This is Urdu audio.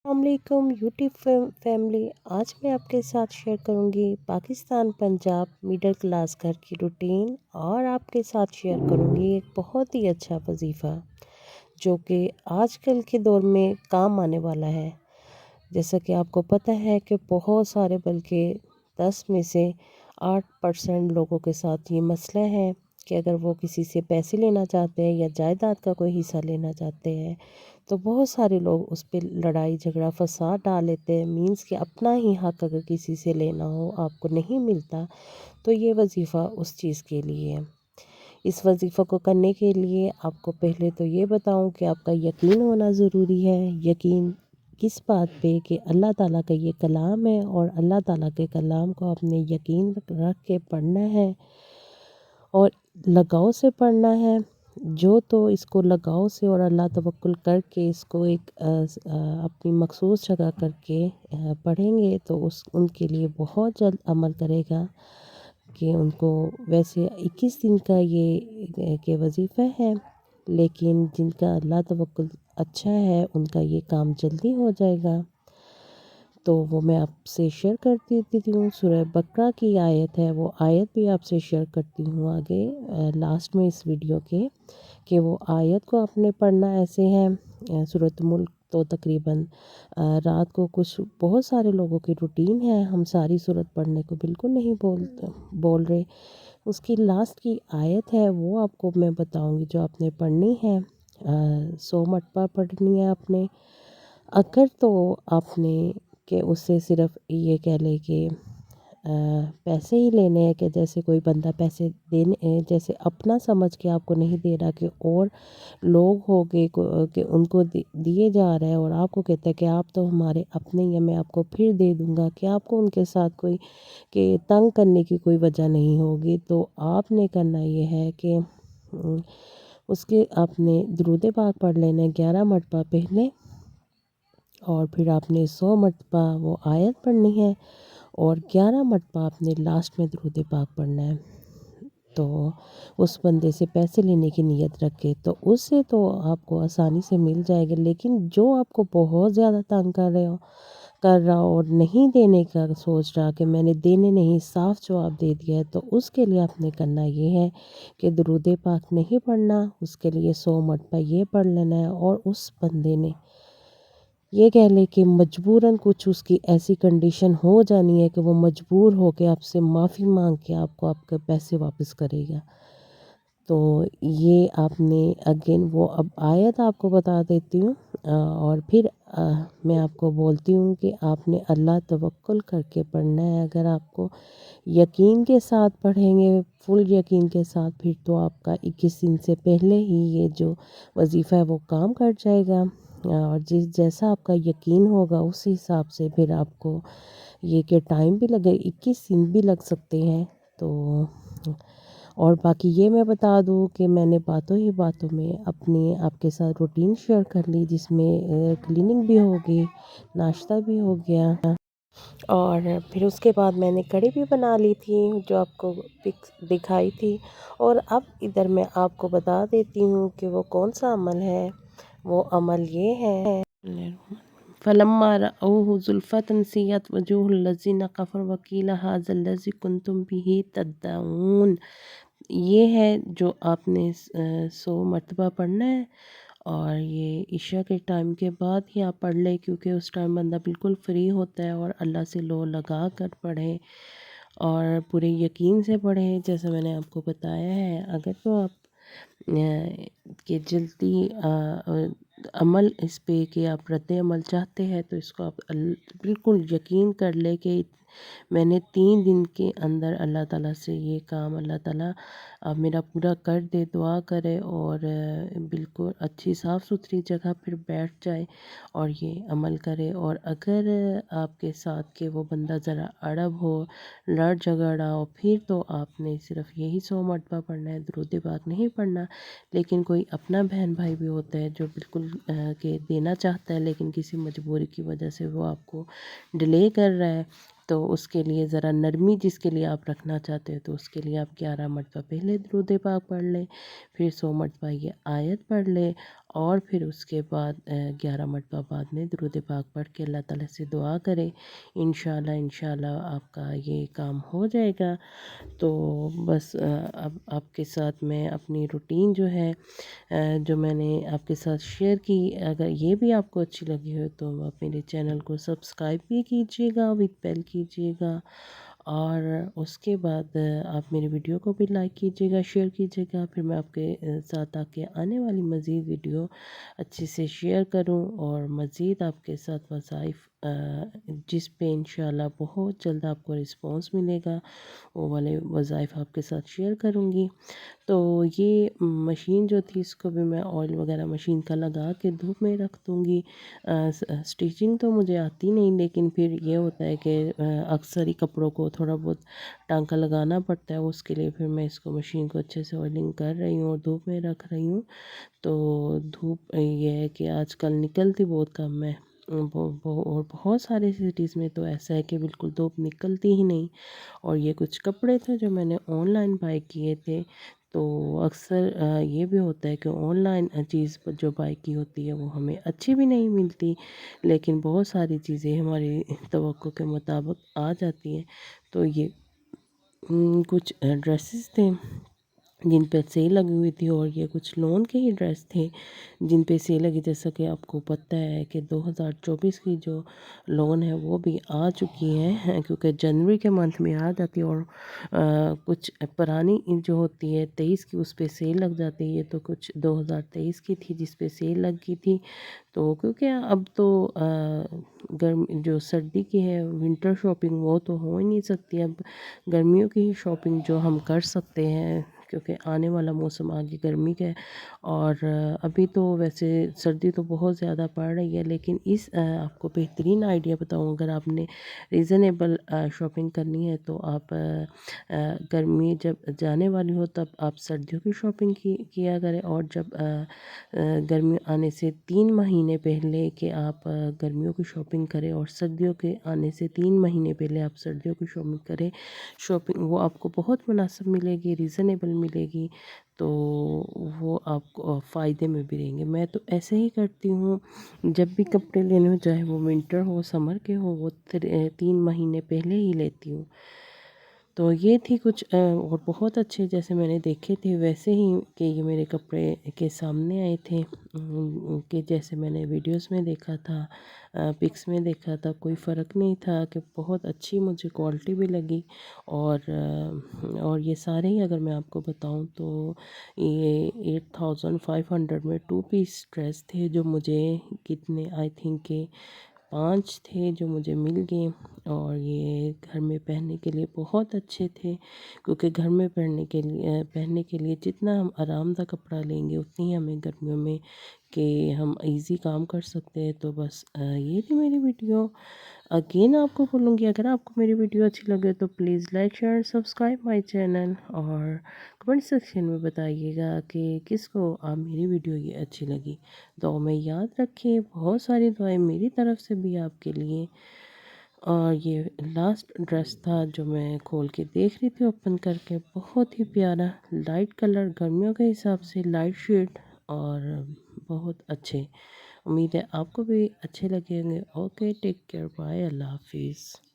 السلام علیکم یوٹیوب فیملی، آج میں آپ کے ساتھ شیئر کروں گی پاکستان پنجاب مڈل کلاس گھر کی روٹین، اور آپ کے ساتھ شیئر کروں گی ایک بہت ہی اچھا وظیفہ جو کہ آج کل کے دور میں کام آنے والا ہے۔ جیسا کہ آپ کو پتہ ہے کہ بہت سارے بلکہ 10 میں سے 8% لوگوں کے ساتھ یہ مسئلہ ہے کہ اگر وہ کسی سے پیسے لینا چاہتے ہیں یا جائیداد کا کوئی حصہ لینا چاہتے ہیں تو بہت سارے لوگ اس پہ لڑائی جھگڑا فساد ڈال لیتے ہیں، مینس کہ اپنا ہی حق اگر کسی سے لینا ہو آپ کو نہیں ملتا تو یہ وظیفہ اس چیز کے لیے ہے۔ اس وظیفہ کو کرنے کے لیے آپ کو پہلے تو یہ بتاؤں کہ آپ کا یقین ہونا ضروری ہے۔ یقین کس بات پہ؟ کہ اللہ تعالیٰ کا یہ کلام ہے، اور اللہ تعالیٰ کے کلام کو آپ نے یقین رکھ کے پڑھنا ہے اور لگاؤ سے پڑھنا ہے۔ جو تو اس کو لگاؤ سے اور اللہ توکل کر کے اس کو ایک اپنی مخصوص جگہ کر کے پڑھیں گے تو ان کے لیے بہت جلد عمل کرے گا کہ ان کو ویسے 21 دن کا یہ کہ وظیفہ ہے، لیکن جن کا اللہ توکل اچھا ہے ان کا یہ کام جلدی ہو جائے گا۔ تو وہ میں آپ سے شیئر کرتی دیتی ہوں۔ سورہ بقرہ کی آیت ہے، وہ آیت بھی آپ سے شیئر کرتی ہوں آگے لاسٹ میں اس ویڈیو کے، کہ وہ آیت کو آپ نے پڑھنا ایسے ہے۔ سورۃ ملک تو تقریباً رات کو کچھ بہت سارے لوگوں کی روٹین ہے، ہم ساری سورت پڑھنے کو بالکل نہیں بول رہے۔ اس کی لاسٹ کی آیت ہے وہ آپ کو میں بتاؤں گی جو آپ نے پڑھنی ہے۔ 100 مرتبہ پڑھنی ہے آپ نے۔ اگر تو آپ نے کہ اس سے صرف یہ کہہ لے کہ پیسے ہی لینے ہیں، کہ جیسے کوئی بندہ پیسے دینے جیسے اپنا سمجھ کے آپ کو نہیں دے رہا، کہ اور لوگ ہو گئے کہ ان کو دیے جا رہا ہے اور آپ کو کہتا ہے کہ آپ تو ہمارے اپنے ہی ہیں، میں آپ کو پھر دے دوں گا، کہ آپ کو ان کے ساتھ کوئی کہ تنگ کرنے کی کوئی وجہ نہیں ہوگی، تو آپ نے کرنا یہ ہے کہ اس کے آپ نے درود پاک پڑھ لینا ہے 11 مرتبہ پہلے، اور پھر آپ نے 100 مرتبہ وہ آیت پڑھنی ہے، اور 11 مرتبہ آپ نے لاسٹ میں درود پاک پڑھنا ہے۔ تو اس بندے سے پیسے لینے کی نیت رکھے تو اس سے تو آپ کو آسانی سے مل جائے گا، لیکن جو آپ کو بہت زیادہ تنگ کر رہا اور نہیں دینے کا سوچ رہا کہ میں نے دینے نہیں، صاف جواب دے دیا ہے، تو اس کے لیے آپ نے کرنا یہ ہے کہ درود پاک نہیں پڑھنا، اس کے لیے 100 مرتبہ یہ پڑھ لینا ہے، اور اس بندے نے یہ کہہ لے کہ مجبوراً کچھ اس کی ایسی کنڈیشن ہو جانی ہے کہ وہ مجبور ہو کے آپ سے معافی مانگ کے آپ کے پیسے واپس کرے گا۔ تو یہ آپ نے اگین وہ اب آیت آپ کو بتا دیتی ہوں، اور پھر میں آپ کو بولتی ہوں کہ آپ نے اللہ توکل کر کے پڑھنا ہے۔ اگر آپ کو یقین کے ساتھ پڑھیں گے، فل یقین کے ساتھ، پھر تو آپ کا 21 دن سے پہلے ہی یہ جو وظیفہ ہے وہ کام کر جائے گا، اور جیسا آپ کا یقین ہوگا اس حساب سے پھر آپ کو یہ کہ ٹائم بھی لگے، 21 دن بھی لگ سکتے ہیں۔ تو اور باقی یہ میں بتا دوں کہ میں نے باتوں ہی باتوں میں اپنی آپ کے ساتھ روٹین شیئر کر لی، جس میں کلیننگ بھی ہوگی، ناشتہ بھی ہو گیا، اور پھر اس کے بعد میں نے کڑی بھی بنا لی تھی جو آپ کو پک دکھائی تھی، اور اب ادھر میں آپ کو بتا دیتی ہوں کہ وہ کون سا عمل ہے۔ وہ عمل یہ ہے، فَلَمَّا رَأَوْهُ زُلْفَةً سِيَّتْ وُجُوهُ الَّذِينَ كَفَرُوا وَقِيلَ هَٰذَا الَّذِي كُنتُم بِهِ تَدَّعُونَ۔ یہ ہے جو آپ نے 100 مرتبہ پڑھنا ہے، اور یہ عشاء کے ٹائم کے بعد ہی آپ پڑھ لیں، کیونکہ اس ٹائم بندہ بالکل فری ہوتا ہے، اور اللہ سے لو لگا کر پڑھیں اور پورے یقین سے پڑھیں جیسا میں نے آپ کو بتایا ہے۔ اگر تو آپ کہ جلدی عمل اس پہ کہ آپ رد عمل چاہتے ہیں تو اس کو آپ بالکل یقین کر لیں کہ میں نے 3 دن کے اندر اللہ تعالیٰ سے یہ کام اللہ تعالیٰ میرا پورا کر دے، دعا کرے، اور بالکل اچھی صاف ستھری جگہ پھر بیٹھ جائے اور یہ عمل کرے۔ اور اگر آپ کے ساتھ کہ وہ بندہ ذرا اڑب ہو، لڑ جھگڑا ہو، پھر تو آپ نے صرف یہی 100 مرتبہ پڑھنا ہے، درود پاک نہیں پڑھنا۔ لیکن کوئی اپنا بہن بھائی بھی ہوتا ہے جو بالکل کہ دینا چاہتا ہے لیکن کسی مجبوری کی وجہ سے وہ آپ کو ڈیلے کر رہا ہے، تو اس کے لیے ذرا نرمی جس کے لیے آپ رکھنا چاہتے ہو تو اس کے لیے آپ 11 مرتبہ پہلے درود پاک پڑھ لیں، پھر 100 مرتبہ یہ آیت پڑھ لیں، اور پھر اس کے بعد 11 مرتبہ بعد میں درود پاک پڑھ کے اللہ تعالیٰ سے دعا کریں، انشاءاللہ آپ کا یہ کام ہو جائے گا۔ تو بس اب آپ کے ساتھ میں اپنی روٹین جو ہے جو میں نے آپ کے ساتھ شیئر کی، اگر یہ بھی آپ کو اچھی لگی ہو تو آپ میرے چینل کو سبسکرائب بھی کیجیے گا، وتھ بیل کیجیے گا، اور اس کے بعد آپ میری ویڈیو کو بھی لائک کیجیے گا، شیئر کیجیے گا، پھر میں آپ کے ساتھ آگے آنے والی مزید ویڈیو اچھے سے شیئر کروں، اور مزید آپ کے ساتھ وظائف جس پہ انشاءاللہ بہت جلد آپ کو رسپانس ملے گا، وہ والے وظائف آپ کے ساتھ شیئر کروں گی۔ تو یہ مشین جو تھی اس کو بھی میں آئل وغیرہ مشین کا لگا کے دھوپ میں رکھ دوں گی۔ سٹیچنگ تو مجھے آتی نہیں، لیکن پھر یہ ہوتا ہے کہ اکثر ہی کپڑوں کو تھوڑا بہت ٹانکا لگانا پڑتا ہے، اس کے لیے پھر میں اس کو مشین کو اچھے سے آئلنگ کر رہی ہوں اور دھوپ میں رکھ رہی ہوں۔ تو دھوپ یہ ہے کہ آج کل نکلتی بہت کم ہے، اور بہت سارے سٹیز میں تو ایسا ہے کہ بالکل دھوپ نکلتی ہی نہیں۔ اور یہ کچھ کپڑے تھے جو میں نے آن لائن بائی کیے تھے، تو اکثر یہ بھی ہوتا ہے کہ آن لائن چیز جو بائی کی ہوتی ہے وہ ہمیں اچھی بھی نہیں ملتی، لیکن بہت ساری چیزیں ہماری توقع کے مطابق آ جاتی ہیں۔ تو یہ کچھ ڈریسز تھے جن پہ سیل لگی ہوئی تھی، اور یہ کچھ لون کے ہی ڈریس تھے جن پہ سیل لگی، جیسا کہ آپ کو پتہ ہے کہ 2024 کی جو لون ہے وہ بھی آ چکی ہے، کیونکہ جنوری کے منتھ میں آ جاتی ہے، اور کچھ پرانی جو ہوتی ہے 23 کی اس پہ سیل لگ جاتی ہے، یہ تو کچھ 2023 کی تھی جس پہ سیل لگی تھی۔ تو کیونکہ اب تو گرم جو سردی کی ہے ونٹر شاپنگ وہ تو ہو ہی نہیں سکتی، اب گرمیوں کی ہی شاپنگ جو ہم کر سکتے ہیں، کیونکہ آنے والا موسم آگے گرمی کا ہے۔ اور ابھی تو ویسے سردی تو بہت زیادہ پڑ رہی ہے، لیکن اس آپ کو بہترین آئیڈیا بتاؤں، اگر آپ نے ریزنیبل شاپنگ کرنی ہے تو آپ گرمی جب جانے والی ہو تب آپ سردیوں کی شاپنگ کیا کریں، اور جب گرمی آنے سے 3 مہینے پہلے کہ آپ گرمیوں کی شاپنگ کریں، اور سردیوں کے آنے سے 3 مہینے پہلے آپ سردیوں کی شاپنگ کریں، وہ آپ کو بہت مناسب ملے گی، ریزنیبل ملے گی، تو وہ آپ کو فائدے میں بھی رہیں گے۔ میں تو ایسے ہی کرتی ہوں، جب بھی کپڑے لینے ہو چاہے وہ ونٹر ہو سمر کے ہو، وہ 3 مہینے پہلے ہی لیتی ہوں۔ تو یہ تھی کچھ اور بہت اچھے جیسے میں نے دیکھے تھے ویسے ہی کہ یہ میرے کپڑے کے سامنے آئے تھے، کہ جیسے میں نے ویڈیوز میں دیکھا تھا، پکس میں دیکھا تھا، کوئی فرق نہیں تھا، کہ بہت اچھی مجھے کوالٹی بھی لگی۔ اور یہ سارے ہی اگر میں آپ کو بتاؤں تو یہ 8500 میں 2 پیس ڈریس تھے، جو مجھے کتنے آئی تھنک کہ 5 تھے جو مجھے مل گئے، اور یہ گھر میں پہننے کے لیے بہت اچھے تھے، کیونکہ گھر میں پہننے کے لیے جتنا ہم آرام دہ کپڑا لیں گے اتنی ہمیں گرمیوں میں کہ ہم ایزی کام کر سکتے ہیں۔ تو بس یہ تھی میری ویڈیو۔ اگین آپ کو بولوں گی، اگر آپ کو میری ویڈیو اچھی لگے تو please like share subscribe my channel, اور کمنٹ سیکشن میں بتائیے گا کہ کس کو میری ویڈیو یہ اچھی لگی۔ دعاؤں میں یاد رکھیں، بہت ساری دعائیں میری طرف سے بھی آپ کے لیے۔ اور یہ لاسٹ ڈریس تھا جو میں کھول کے دیکھ رہی تھی اوپن کر کے، بہت ہی پیارا لائٹ کلر، گرمیوں کے حساب سے لائٹ شیڈ، اور بہت اچھے۔ امید ہے آپ کو بھی اچھے لگیں گے۔ اوکے، ٹیک کیئر، بائے، اللہ حافظ۔